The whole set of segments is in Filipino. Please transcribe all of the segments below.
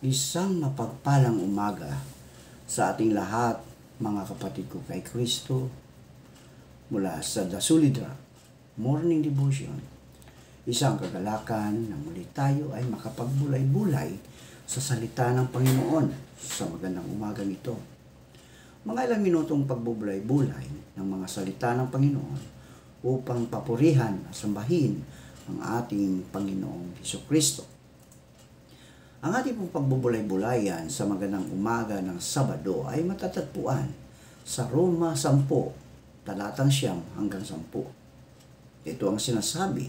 Isang mapagpalang umaga sa ating lahat, mga kapatid ko kay Kristo, mula sa The Solid Rock Morning Devotion. Isang kagalakan na muli tayo ay makapagbulay-bulay sa salita ng Panginoon sa magandang umagang ito. Mga ilang minutong pagbubulay-bulay ng mga salita ng Panginoon upang papurihan at sambahin ang ating Panginoong Hesukristo. Ang ating pong pagbubulay-bulayan sa magandang umaga ng Sabado ay matatagpuan sa Roma 10, talatang 9 hanggang 10. Ito ang sinasabi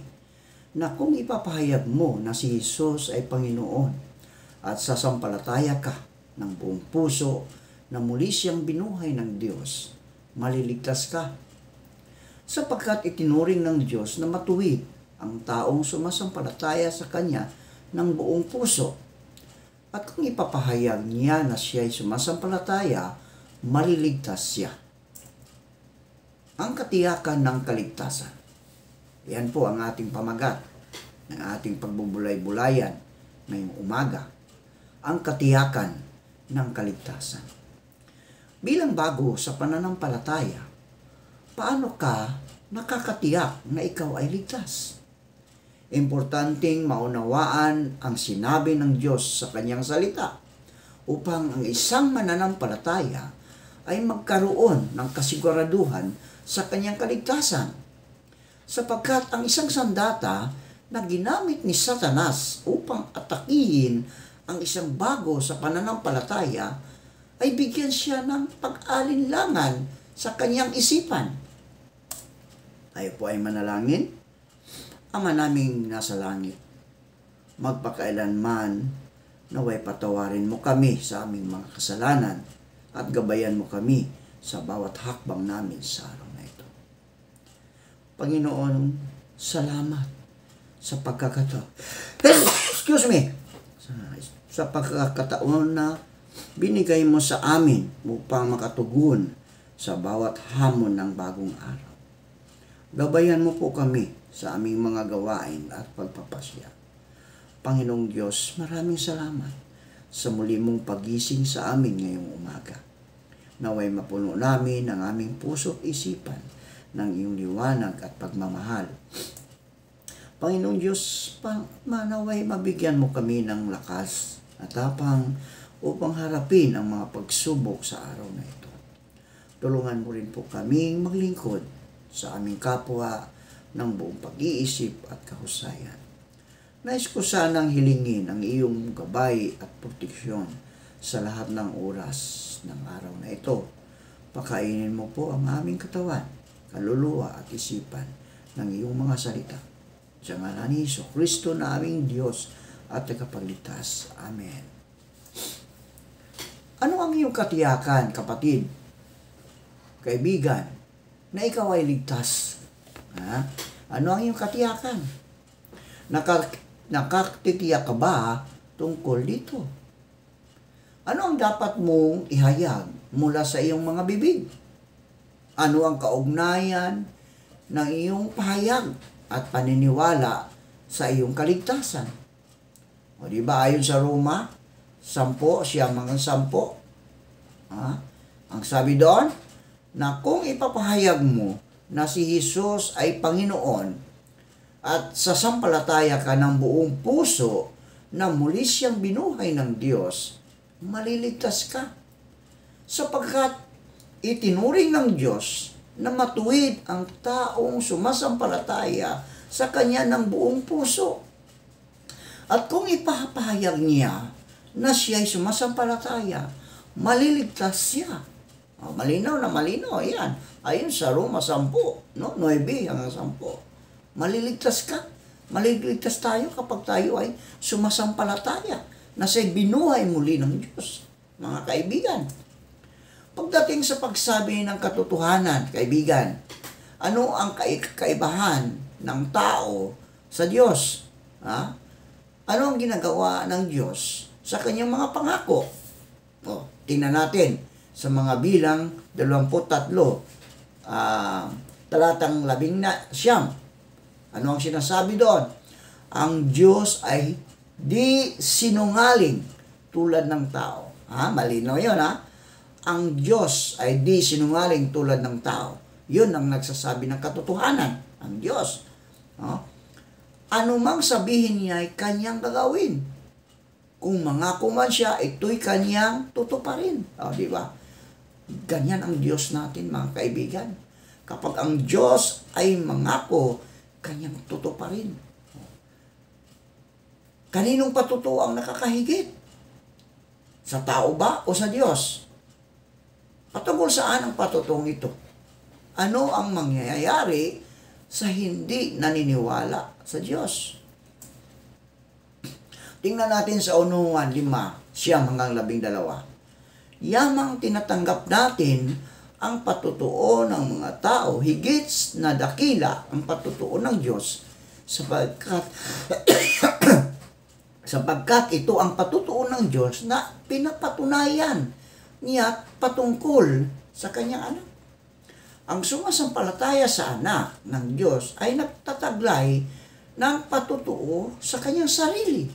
na kung ipapahayag mo na si Jesus ay Panginoon at sasampalataya ka ng buong puso na muli siyang binuhay ng Diyos, maliligtas ka. Sapagkat itinuring ng Diyos na matuwid ang taong sumasampalataya sa Kanya ng buong puso. At kung ipapahayag niya na siya ay sumasampalataya, maliligtas siya. Ang katiyakan ng kaligtasan. Yan po ang ating pamagat ng ating pagbubulay-bulayan ngayong umaga. Ang katiyakan ng kaligtasan. Bilang bago sa pananampalataya, paano ka nakakatiyak na ikaw ay ligtas? Importanteng maunawaan ang sinabi ng Diyos sa kanyang salita upang ang isang mananampalataya ay magkaroon ng kasiguraduhan sa kanyang kaligtasan. Sapagkat ang isang sandata na ginamit ni Satanas upang atakihin ang isang bago sa pananampalataya ay bigyan siya ng pag-alinlangan sa kanyang isipan. Tayo po ay manalangin. Ama naming nasa langit, magpakailanman naway patawarin mo kami sa aming mga kasalanan at gabayan mo kami sa bawat hakbang namin sa araw na ito. Panginoon, salamat sa sa pagkakataon na binigay mo sa amin upang makatugon sa bawat hamon ng bagong araw. Gabayan mo po kami sa aming mga gawain at pagpapasya. Panginoong Diyos, maraming salamat sa muli mong pagising sa amin ngayong umaga. Naway mapuno namin ang aming puso at isipan ng iyong liwanag at pagmamahal. Panginoong Diyos, manaway mabigyan mo kami ng lakas at tapang upang harapin ang mga pagsubok sa araw na ito. Tulungan mo rin po kaming maglingkod sa aming kapwa ng buong pag-iisip at kahusayan. Nais ko sanang hilingin ang iyong gabay at proteksyon sa lahat ng oras ng araw na ito. Pakainin mo po ang aming katawan, kaluluwa at isipan ng iyong mga salita. Sa ngalan ni Hesukristo na aming Diyos at tagapagligtas. Amen. Ano ang iyong katiyakan, kapatid, kaibigan, na ikaw ay ligtas? Ano ang iyong katiyakan? Nakatitiyak ka ba tungkol dito? Ano ang dapat mong ihayag mula sa iyong mga bibig? Ano ang kaugnayan ng iyong pahayag at paniniwala sa iyong kaligtasan? O di ba ayon sa Roma 10, siyang mga 10? Ang sabi doon, na kung ipapahayag mo na si Jesus ay Panginoon at sasampalataya ka ng buong puso na muli siyang binuhay ng Diyos, maliligtas ka. Sapagkat itinuring ng Diyos na matuwid ang taong sumasampalataya sa Kanya ng buong puso. At kung ipapahayag niya na siya ay sumasampalataya, maliligtas siya. Malinaw na malinaw, yan. Ayun sa Roma 10, 9 hanggang 10. Maliligtas ka. Maliligtas tayo kapag tayo ay sumasampalataya na siya'y binuhay muli ng Diyos. Mga kaibigan, pagdating sa pagsabi ng katotohanan, kaibigan, ano ang kaibahan ng tao sa Diyos? Ano ang ginagawa ng Diyos sa kanyang mga pangako? Tingnan natin sa mga bilang 23, talatang 19. Ano ang sinasabi doon? Ang Diyos ay di sinungaling tulad ng tao. Malinaw yun, Ang Diyos ay di sinungaling tulad ng tao. Yun ang nagsasabi ng katotohanan, ang Diyos. Ano mang sabihin niya ay kanyang gagawin. Kung mangako man siya, ito'y kanyang tutuparin. Di ba? Ganyan ang Diyos natin, mga kaibigan. Kapag ang Diyos ay mangako, kanyang tutuparin. Kaninong patutuo ang nakakahigit? Sa tao ba o sa Diyos? Patungkol saan ang patutuong ito? Ano ang mangyayari sa hindi naniniwala sa Diyos? Tingnan natin sa Unuhan 5:9-12. Yamang tinatanggap natin ang patutuo ng mga tao, higit na dakila ang patutuo ng Diyos, sapagkat ito ang patutuo ng Diyos na pinapatunayan niya patungkol sa kanyang anak. Ang sumasampalataya sa anak ng Diyos ay nagtataglay ng patutuo sa kanyang sarili.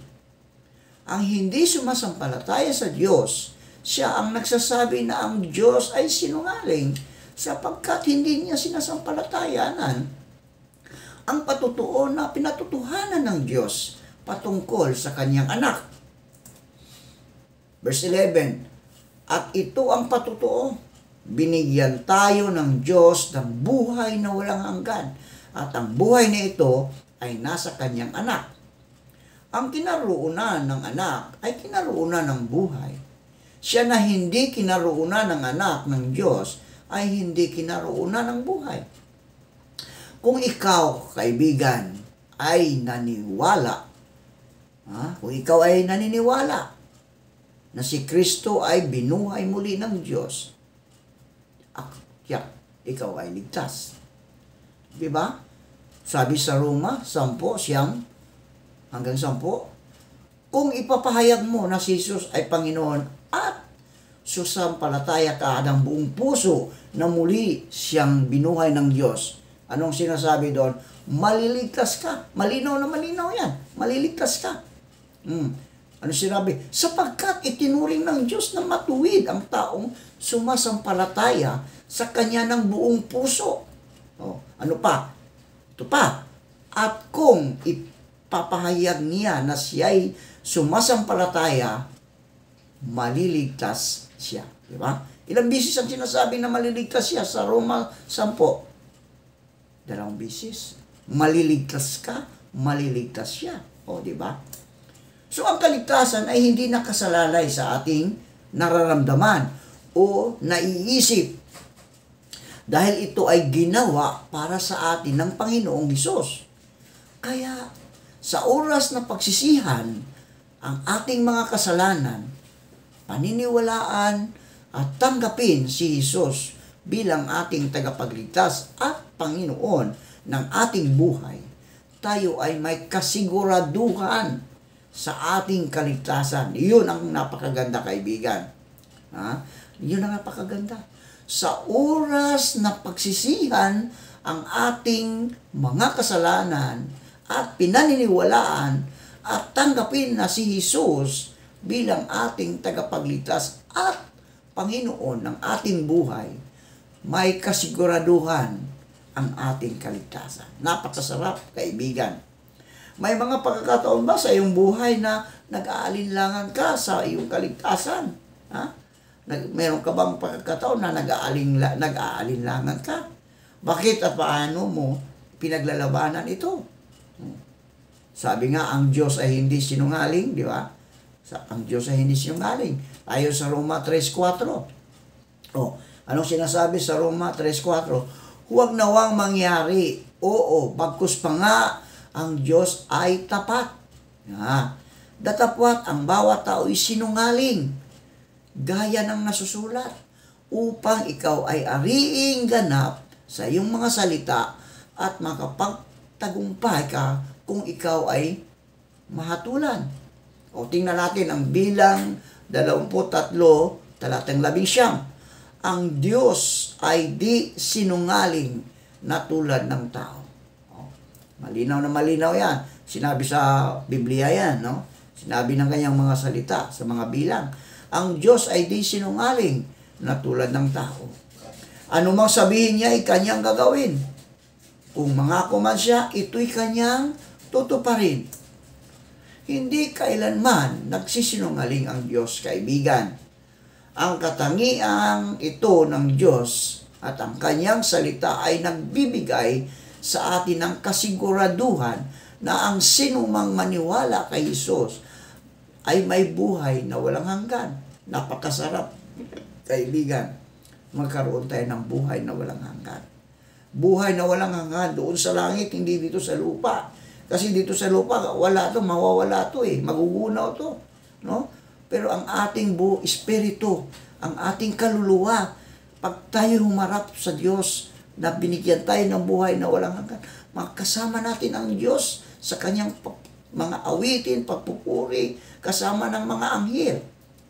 Ang hindi sumasampalataya sa Diyos, siya ang nagsasabi na ang Diyos ay sinungaling sapagkat hindi niya sinasampalatayanan ang patutuo na pinatutuhanan ng Diyos patungkol sa kanyang anak. Verse 11, at ito ang patutuo, binigyan tayo ng Diyos ng buhay na walang hanggan, at ang buhay na ito ay nasa kanyang anak. Ang kinaroonan ng anak ay kinaroonan ng buhay. Siya na hindi kinaroonan ng anak ng Diyos ay hindi kinaroonan ng buhay. Kung ikaw, kaibigan, ay naniniwala, kung ikaw ay naniniwala na si Kristo ay binuhay muli ng Diyos, ikaw ay ligtas. Diba? Sabi sa Roma 10:9-10, kung ipapahayag mo na si Jesus ay Panginoon at susampalataya ka ng buong puso na muli siyang binuhay ng Diyos, anong sinasabi doon? Maliligtas ka. Malinaw na malinaw yan. Maliligtas ka. Ano sinabi? Sapagkat itinuring ng Diyos na matuwid ang taong sumasampalataya sa Kanya ng buong puso. Ano pa? Ito pa. At kung ipapahayag niya na siya'y sumasampalataya, maliligtas siya. Diba? Ilang bisis ang sinasabi na maliligtas siya sa Roma 10? 2 bisis. Maliligtas ka, maliligtas siya. Diba? So, ang kaligtasan ay hindi nakasalalay sa ating nararamdaman o naiisip. Dahil ito ay ginawa para sa atin ng Panginoong Hesus. Kaya, sa oras na pagsisihan, ang ating mga kasalanan, paniniwalaan at tanggapin si Hesus bilang ating tagapagligtas at Panginoon ng ating buhay, tayo ay may kasiguraduhan sa ating kaligtasan. Iyon ang napakaganda, kaibigan. Iyon ang napakaganda. Sa oras na pagsisihan ang ating mga kasalanan at pinaniniwalaan at tanggapin na si Jesus bilang ating tagapagligtas at Panginoon ng ating buhay, may kasiguraduhan ang ating kaligtasan. Napakasarap, kaibigan. May mga pagkakataon ba sa iyong buhay na nag-aalinlangan ka sa iyong kaligtasan? Meron ka bang pagkakataon na nag-aalinlangan ka? Bakit at paano mo pinaglalabanan ito? Sabi nga, ang Diyos ay hindi sinungaling, di ba? Ang Diyos ay hindi sinungaling. Ayon sa Roma 3:4. Anong sinasabi sa Roma 3:4? Huwag nawang mangyari. Bagkus pa nga, ang Diyos ay tapat. Datapwat ang bawat tao ay sinungaling, gaya ng nasusulat, upang ikaw ay ariing ganap sa iyong mga salita at makapagtagumpay ka kung ikaw ay mahatulan. Tingnan natin ang Bilang 23, talatang 11. Ang Diyos ay di sinungaling na tulad ng tao. Malinaw na malinaw yan. Sinabi sa Biblia yan, no? Sinabi ng kanyang mga salita sa mga bilang, ang Diyos ay di sinungaling na tulad ng tao. Ano mang sabihin niya ay kanyang gagawin. Kung mangako man siya, ito'y kanyang tutuparin. Hindi kailanman nagsisinungaling ang Diyos, kaibigan. Ang katangiang ito ng Diyos at ang kanyang salita ay nagbibigay sa atin ng kasiguraduhan na ang sinumang maniwala kay Jesus ay may buhay na walang hanggan. Napakasarap, kaibigan, magkaroon tayo ng buhay na walang hanggan. Buhay na walang hanggan doon sa langit, hindi dito sa lupa. Kasi dito sa lupa, wala to, mawawala to magugunaw to. No? Pero ang ating espiritu, ang ating kaluluwa, pag tayo humarap sa Diyos, na binigyan tayo ng buhay na walang hanggan, makasama natin ang Diyos sa kanyang mga awitin, pagpupuri, kasama ng mga anghel.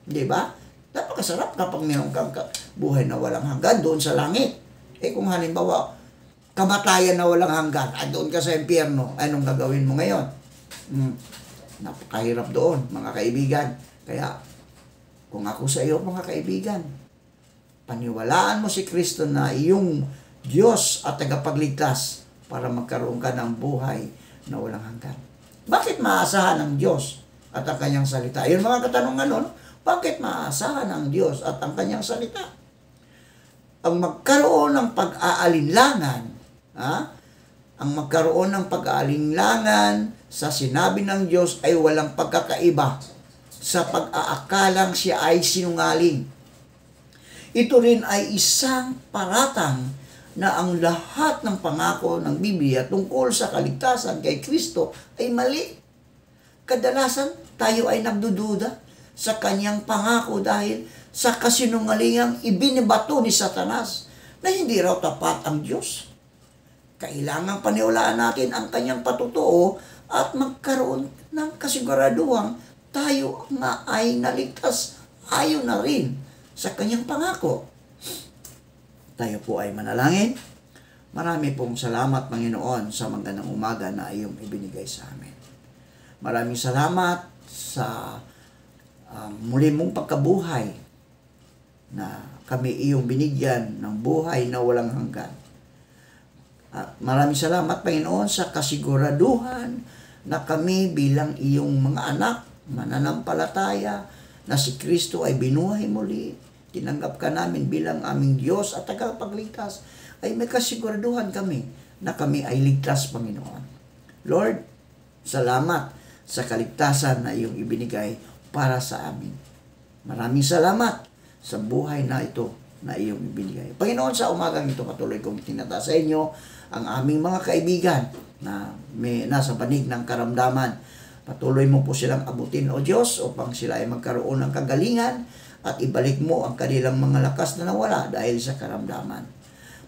Di ba? Napakasarap kapag mayroon kang buhay na walang hanggan doon sa langit. Kung halimbawa, kamatayan na walang hanggan, doon ka sa impyerno, anong gagawin mo ngayon? Napakahirap doon, mga kaibigan. Kaya, kung ako sa iyo, mga kaibigan, paniwalaan mo si Kristo na iyong Diyos at tagapagligtas para magkaroon ka ng buhay na walang hanggan. Bakit maasahan ng Diyos at ang kanyang salita? Yun mga katanungan nun, bakit maasahan ng Diyos at ang kanyang salita? Ang magkaroon ng pag-aalinlangan, ang magkaroon ng pag-aalinlangan sa sinabi ng Diyos ay walang pagkakaiba sa pag-aakalang siya ay sinungaling. Ito rin ay isang paratang na ang lahat ng pangako ng Biblia tungkol sa kaligtasan kay Kristo ay mali. Kadalasan tayo ay nagdududa sa kanyang pangako dahil sa kasinungalingang ibinibato ni Satanas na hindi raw tapat ang Diyos. Kailangang paniwalaan natin ang kanyang patutuo at magkaroon ng kasiguraduhang tayo nga ay naligtas ayon na rin sa kanyang pangako. Tayo po ay manalangin. Marami pong salamat, Panginoon, sa magandang umaga na iyong ibinigay sa amin. Maraming salamat sa muli mong pagkabuhay na kami iyong binigyan ng buhay na walang hanggan. At maraming salamat, Panginoon, sa kasiguraduhan na kami bilang iyong mga anak, mananampalataya, na si Kristo ay binuhay muli, tinanggap ka namin bilang aming Diyos at tagapagligtas, ay may kasiguraduhan kami na kami ay ligtas, Panginoon. Lord, salamat sa kaligtasan na iyong ibinigay para sa amin. Maraming salamat sa buhay na ito na iyong ibinigay. Panginoon, sa umagang ito patuloy kong tinata sa inyo ang aming mga kaibigan na may nasa banig ng karamdaman. Patuloy mo po silang abutin, O Diyos, upang sila ay magkaroon ng kagalingan at ibalik mo ang kanilang mga lakas na nawala dahil sa karamdaman.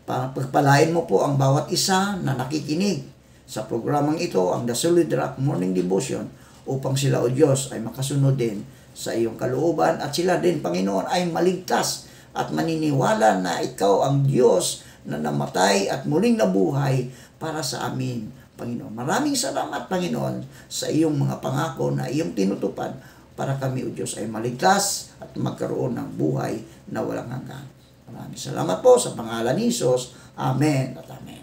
Pagpalain mo po ang bawat isa na nakikinig sa programang ito, ang The Solid Rock Morning Devotion, upang sila, O Diyos, ay makasunod din sa iyong kalooban at sila din, Panginoon, ay maligtas at maniniwala na ikaw ang Diyos na namatay at muling nabuhay para sa amin, Panginoon. Maraming salamat, Panginoon, sa iyong mga pangako na iyong tinutupad para kami, O Diyos, ay maligtas at magkaroon ng buhay na walang hanggan. Maraming salamat po sa pangalan ni Jesus. Amen at amen.